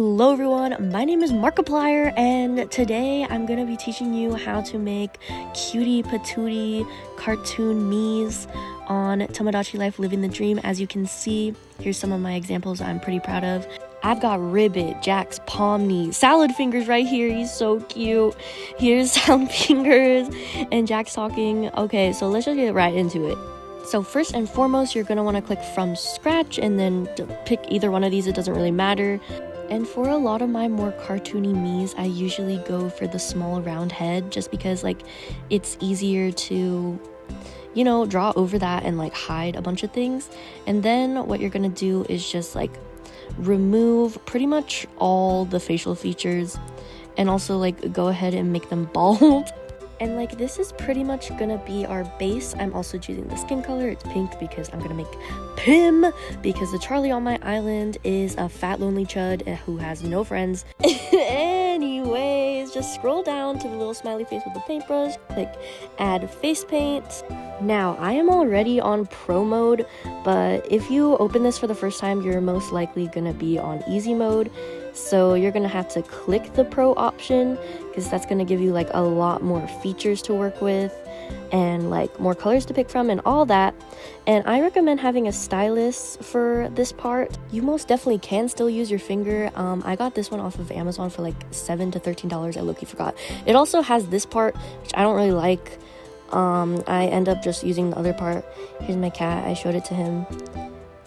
Hello everyone, my name is Markiplier and today I'm going to be teaching you how to make cutie patootie cartoon me's on Tomodachi Life Living the Dream. As you can see, here's some of my examples I'm pretty proud of. I've got Ribbit, Jack's palm knee, Salad Fingers right here, he's so cute. Here's Salad Fingers and Jack's talking. Okay, so let's just get right into it. So first and foremost, you're going to want to click from scratch and then pick either one of these, it doesn't really matter. And for a lot of my more cartoony me's, I usually go for the small round head just because like it's easier to, you know, draw over that and like hide a bunch of things. And then what you're going to do is just like remove pretty much all the facial features and also like go ahead and make them bald. And like this is pretty much gonna be our base. I'm also choosing the skin color, it's pink because I'm gonna make Pim, because the Charlie on my island is a fat lonely chud who has no friends. Anyways, just scroll down to the little smiley face with the paintbrush, click add face paint. Now I am already on pro mode, but if you open this for the first time, you're most likely gonna be on easy mode. So you're gonna have to click the pro option because that's gonna give you like a lot more features to work with and like more colors to pick from and all that. And I recommend having a stylus for this part. You most definitely can still use your finger. I got this one off of Amazon for like $7 to $13. I low-key forgot. It also has this part, which I don't really like. I end up just using the other part. Here's my cat. I showed it to him.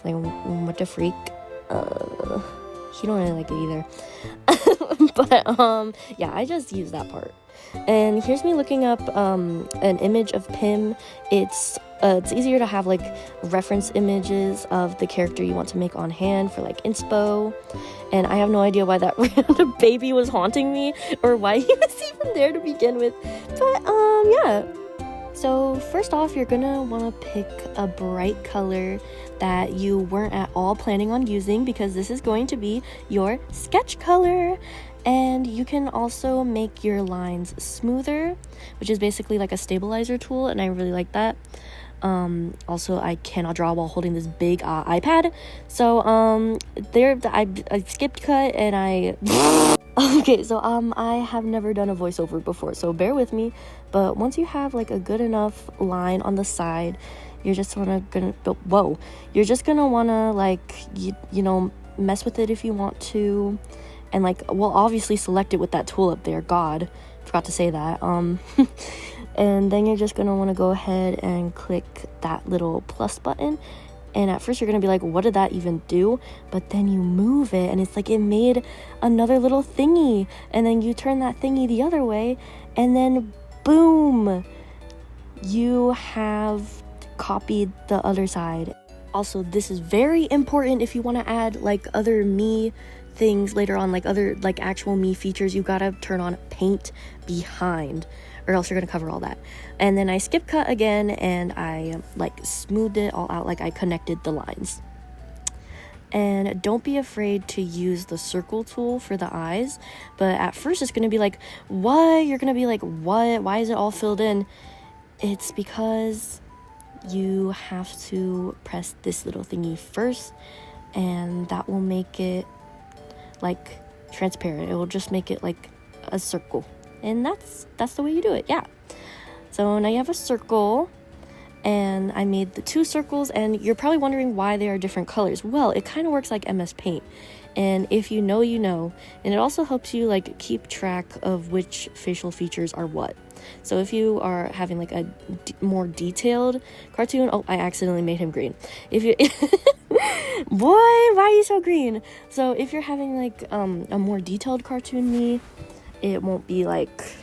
Like, what the freak? He don't really like it either. But yeah, I just use that part. And here's me looking up an image of Pim. It's easier to have like reference images of the character you want to make on hand for like inspo. And I have no idea why that random baby was haunting me or why he was even there to begin with. But yeah. So first off, you're gonna want to pick a bright color that you weren't at all planning on using because this is going to be your sketch color. And you can also make your lines smoother, which is basically like a stabilizer tool, and I really like that. Also, I cannot draw while holding this big iPad, so there I skipped cut and I okay, so I have never done a voiceover before, so bear with me. But once you have like a good enough line on the side, you're just gonna you're just gonna wanna like you know, mess with it if you want to, and like, well, obviously select it with that tool up there. God, forgot to say that. And then you're just gonna want to go ahead and click that little plus button. And at first you're gonna be like, what did that even do? But then you move it and it's like it made another little thingy. And then you turn that thingy the other way and then boom, you have copied the other side. Also, this is very important if you want to add like other me things later on, like other like actual me features. You gotta turn on paint behind or else you're gonna cover all that. And then I skip cut again and I like smoothed it all out, like I connected the lines. And don't be afraid to use the circle tool for the eyes, but at first it's gonna be like, what? You're gonna be like, what? Why is it all filled in? It's because you have to press this little thingy first, and that will make it like transparent. It will just make it like a circle. And that's the way you do it. Yeah. So now you have a circle, and I made the two circles, and you're probably wondering why they are different colors. Well, it kind of works like MS Paint, and if you know, you know. And it also helps you like keep track of which facial features are what. So if you are having like a more detailed cartoon, oh, I accidentally made him green. If you boy, why are you so green? So if you're having like a more detailed cartoon me, it won't be like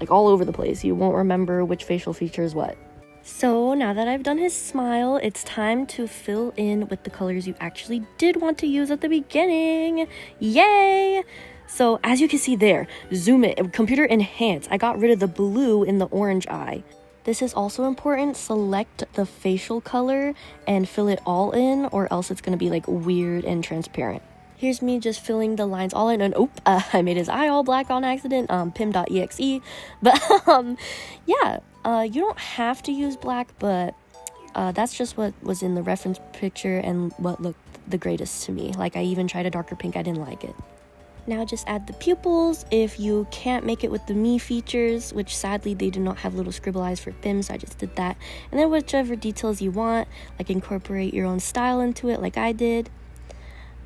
all over the place. You won't remember which facial feature is what. So now that I've done his smile, it's time to fill in with the colors you actually did want to use at the beginning. Yay! So as you can see there, zoom it, computer enhance. I got rid of the blue in the orange eye. This is also important. Select the facial color and fill it all in, or else it's gonna be like weird and transparent. Here's me just filling the lines all in, and I made his eye all black on accident, pim.exe. But yeah, you don't have to use black, but that's just what was in the reference picture and what looked the greatest to me. Like, I even tried a darker pink, I didn't like it. Now just add the pupils. If you can't make it with the me features, which sadly they do not have little scribble eyes for Pim, so I just did that. And then whichever details you want, like incorporate your own style into it like I did.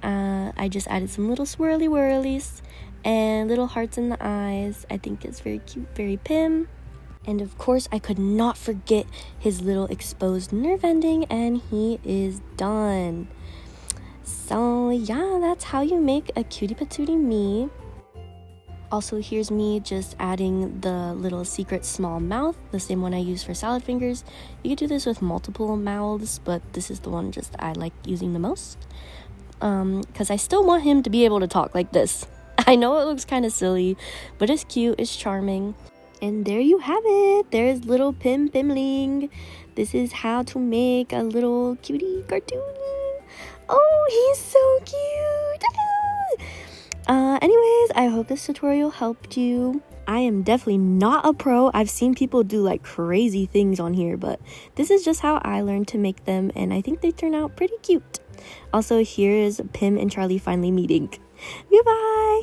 I just added some little swirly whirlies and little hearts in the eyes. I think it's very cute, very Pim. And of course, I could not forget his little exposed nerve ending, and he is done. So yeah, that's how you make a cutie patootie me. Also, here's me just adding the little secret small mouth, the same one I use for salad fingers. You could do this with multiple mouths, but this is the one just I like using the most. Because I still want him to be able to talk like this. I know it looks kind of silly, but it's cute, it's charming. And there you have it. There's little Pim Pimling. This is how to make a little cutie cartoon. Oh, he's so cute. Anyways, I hope this tutorial helped you. I am definitely not a pro. I've seen people do like crazy things on here, but this is just how I learned to make them, and I think they turn out pretty cute. Also, here's Pim and Charlie finally meeting. Goodbye.